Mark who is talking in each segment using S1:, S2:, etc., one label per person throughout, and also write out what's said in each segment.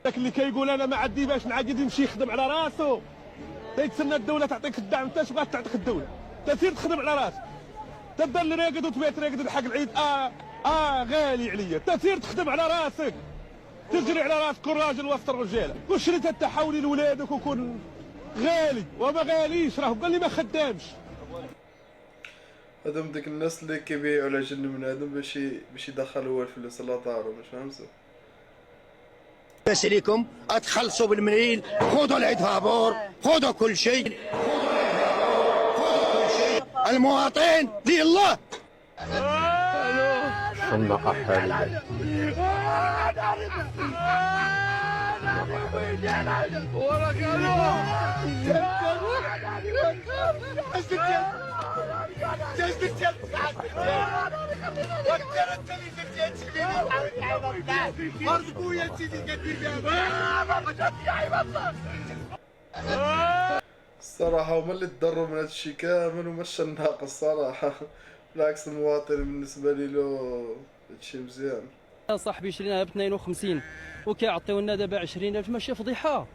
S1: داك اللي كيقول انا ما عندي باش نعقد يمشي يخدم على راسو، تيتسنى الدوله تعطيك الدعم. انت اش بغات تعطيك الدوله؟ تسير تخدم على راسك، تبدا اللي راقد وتبيع تراقد الحق العيد. غالي عليا. تسير تخدم على راسك، تجري على راسك، كون راجل وسط الرجاله. كون شريت تحاولي لولادك وكون غالي، وما غاليش راه قال لي ما خدامش.
S2: هذوم ديك الناس اللي كيبيعوا على جن من هذوم باش يدخلوا الفلوس على دارهم، واش فهمتوا؟
S3: الناس عليكم اتخلصوا بالمنيل، خذوا العيد فابور، خذوا كل شيء، المواطن لله.
S4: ثم أحد
S2: الصراحة هما اللي تضروا من هذا الشيء كامل وما الشناق الصراحة. بالعكس المواطن بالنسبة لي له هادشي مزيان.
S5: صاحبي شريناها ب 52 وكيعطيو لنا دابا 20,000، ماشي فضيحة.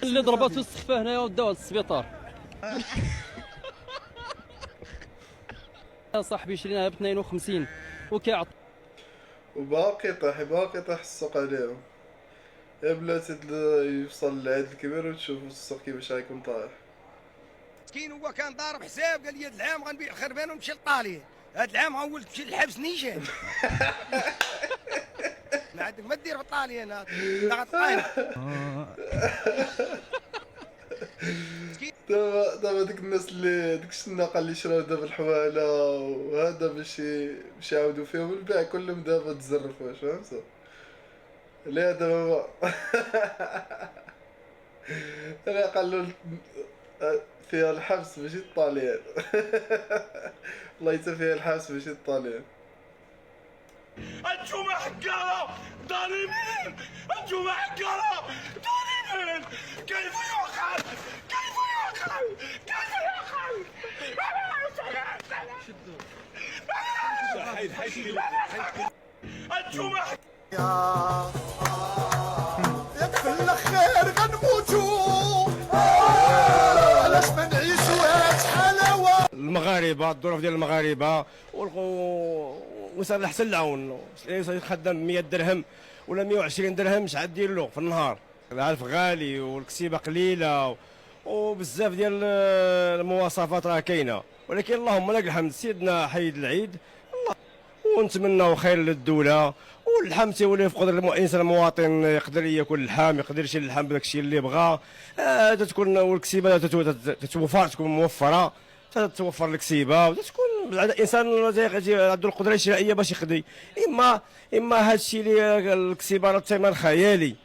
S5: اللي ضرباتو السخفة هنايا وداوها للسبيطار. صاحبي شريناها ب 52 وكيعطي
S2: وباقي يطيح السوق عليهم. يا بلاتي يوصل للعيد الكبير وتشوفوا السوق كيفاش غيكون طايح.
S3: مسكين هو كان ضارب حساب، قال لي هذا العام غنبيع الخربان ونمشي لطاليان، هذا العام غنولد تمشي للحبس نيشان. ما عندك ما دير في طاليان هذا غطاين.
S2: دابا ديك الناس اللي ديك الشناقه اللي شراو دابا الحواله وهذا باش يعاودوا فيهم البيع كلهم دابا تزرفوا، واش فهمتوا؟ لا دابا انا قالوا فيها الحبس ماشي الطاليان. الله يتا فيها الحبس ماشي الطاليان.
S1: انتوما حكاله ظالمين، انتوما حكاله ظالمين. كيف يعقل؟ كيف يعقل؟ كيف يعقل؟ انتوما
S6: يكفي الخير غنموتوا، علاش ما نعيشوا هاد حلاوه.
S7: المغاربه الظروف ديال المغاربه وصار احسن العون. خدام 100 درهم ولا 120 درهم اش عاد دير له في النهار؟ العلف غالي والكسيبه قليله وبزاف ديال المواصفات راه كاينه، ولكن اللهم لك الحمد سيدنا حيد العيد ونتمنوا خير للدوله واللحم تيولي في قدر الانسان المواطن، يقدر ياكل اللحم، يقدر يشري اللحم بداك الشيء اللي بغا. تتكون والكسيبه تتوفر، تكون موفره، تتوفر الكسيبه وتكون الانسان عنده القدره الشرائيه باش يقضي. اما هذا الشيء اللي الكسيبه الثمن خيالي،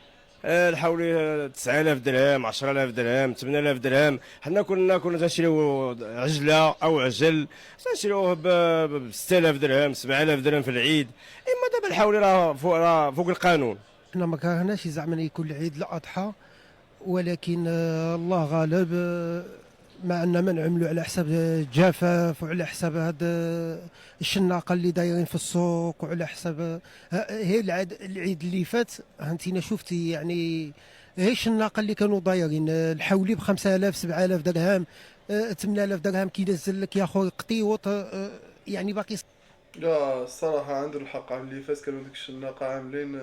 S7: حوالي 9000 درهم، 10000 درهم، 8000 درهم. حنا كنا تنشريو عجله او عجل تنشريوه ب 6000 درهم، 7000 درهم في العيد. اما دابا الحولي راه فوق القانون.
S8: حنا ما كرهناش زعما يكون العيد الاضحى، ولكن الله غالب. مع ان ما نعملوا على حساب الجفاف وعلى حساب هاد الشناقه اللي دايرين في السوق وعلى حساب هي العيد اللي فات انتينا شفتي يعني هي الشناقه اللي كانوا دايرين الحولي ب 5000 7000 درهم 8000 درهم كينزل لك يا خويا قطيوط يعني باقي.
S2: لا الصراحه عنده الحق، عام اللي فات كانوا ديك الشناقه عاملين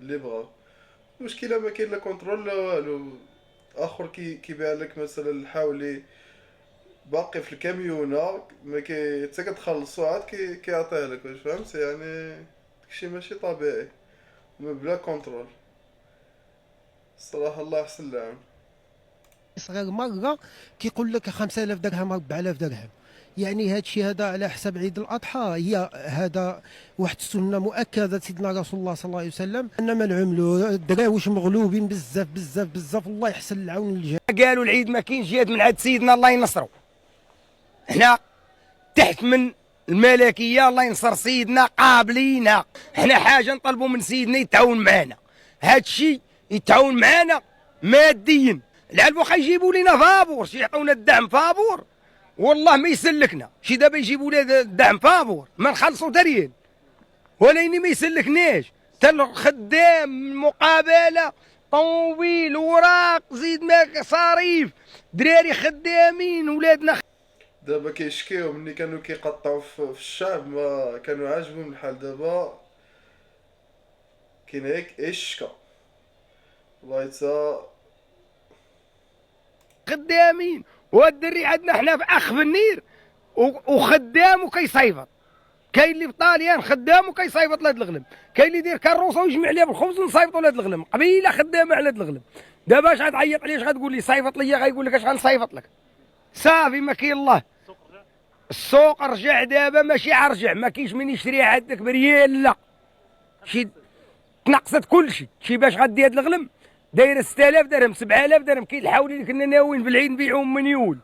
S2: اللي بغاو. المشكله ما كاين لا كونترول لا والو. اخر كيبيع لك مثلا الحاولي باقي في الكاميونه، ما كي حتى كتخلصو عاد كيعطيه لك، واش فهمت؟ يعني داكشي ماشي طبيعي بلا كونترول. الصراحه الله يحسن العون.
S8: صغير مره كيقول لك 5000 درهم 4000 درهم، يعني هذا الشيء هذا على حساب عيد الاضحى. هي هذا واحد السنه مؤكده سيدنا رسول الله صلى الله عليه وسلم ان ما نعملوا الدراويش مغلوبين بزاف بزاف بزاف. الله يحسن العون للجميع.
S3: قالوا العيد ما كاينش جهاد من عند سيدنا الله ينصرو، حنا تحت من الملكيه الله ينصر سيدنا قابلينا. حنا حاجه نطلبوا من سيدنا يتعاون معنا، هذا الشيء يتعاون معنا ماديا. العلب واخا يجيبوا لنا فابور، شي يعطونا الدعم فابور والله ما يسلكنا. شي دابا يجيبوا لنا الدعم فابور ما نخلصوا دريان، ولكن ما يسلكناش. حتى الخدام مقابله طوموبيل وراق زيد مصاريف دراري خدامين ولادنا.
S2: دابا كيشكيو ملي كانوا كيقطعوا في الشعب ما كانوا عاجبهم الحال. دابا كاين هيك الشكا والله تا
S3: خدامين. والدري عندنا حنا في اخ في النير وخدام وكيصيفط. كاين اللي في طاليان خدام وكيصيفط لهاد الغلم، كاين اللي يدير كروسه ويجمع عليها بالخبز ونصيفطوا لهاد الغلم. قبيله خدامه على هاد الغلم. دابا اش غتعيط عليه؟ اش غتقول لي؟ صيفط ليا. غيقول لك اش غنصيفط لك؟ صافي ما كاين الله. السوق رجع دابا، ماشي عرجع، ما كاينش من يشريها عندك بريال لا. شي تنقصت كلشي. شي باش غدي هاد الغلم دايره 6000 درهم 7000 درهم. كاين الحاولي اللي كنا ناويين في العيد نبيعوهم مليون.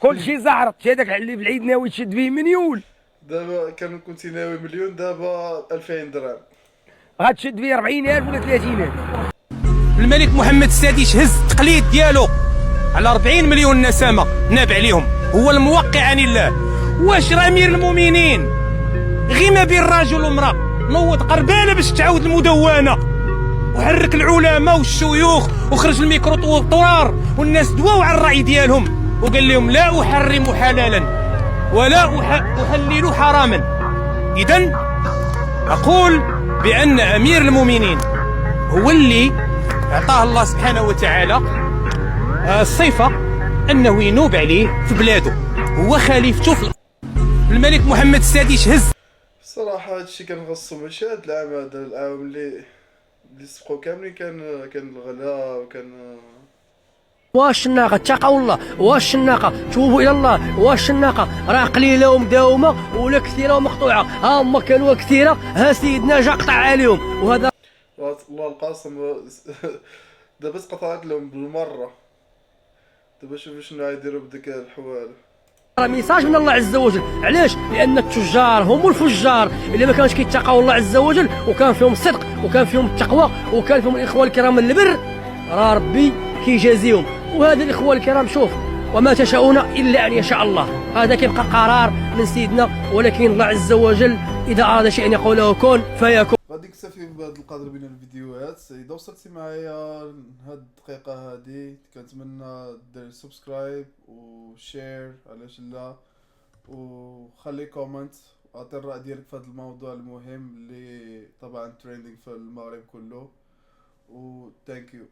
S3: كلشي زعرط. شي هذاك اللي في العيد ناوي تشد فيه مليون.
S2: دابا كنتي ناوي مليون، دابا 2000 درهم
S3: غتشد فيه 40000 ولا 30000.
S4: الملك محمد السادس هز التقليد ديالو على 40 مليون نسمه ناب عليهم، هو الموقع عن الله. واش راه امير المؤمنين غير ما بين راجل وامراه نوض قربانه باش تعاود المدونه وحرك العلماء والشيوخ وخرج الميكروطرار والناس دواو على الراي ديالهم وقال لهم لا احرم حلالا ولا احلل حراما. اذا اقول بان امير المؤمنين هو اللي اعطاه الله سبحانه وتعالى الصفه انه ينوب عليه في بلاده، هو خليفته في الملك محمد السادس هز.
S2: الصراحه هادشي كان خاصو ماشي هاد العام هذا، العام اللي سبقو كاملين كان الغلا وكان
S5: واش الناقه اتقوا الله، واش الناقه توبوا الى الله، واش الناقه راه قليله ومداومه ولا كثيره ومقطوعه. ها هما كانوا كثيره، ها سيدنا جا قطع عليهم. وهذا
S2: والله القاسم دابا تقطعت لهم بالمره. دابا شوفوا شنو غيديروا بديك الحوال.
S5: راه ميساج من الله عز وجل. علاش؟ لان التجار هم الفجار اللي ما كانش كيتقوا الله عز وجل وكان فيهم الصدق وكان فيهم التقوى وكان فيهم الاخوه الكرام البر، راه ربي كيجازيهم. وهذا الاخوه الكرام شوف، وما تشاءون الا ان يشاء الله. هذا كيبقى قرار من سيدنا، ولكن الله عز وجل اذا اراد شيئا يقول له كن فيكون.
S2: غادي نكتفي بهذا القدر من الفيديوهات. اذا وصلتي معايا لهاد الدقيقه هادي كنتمنى دير سبسكرايب وشير علاش لا، وخلي كومنت واعطي الراي ديالك في هذا الموضوع المهم اللي طبعا تريندينغ في المغرب كله. و ثانك يو.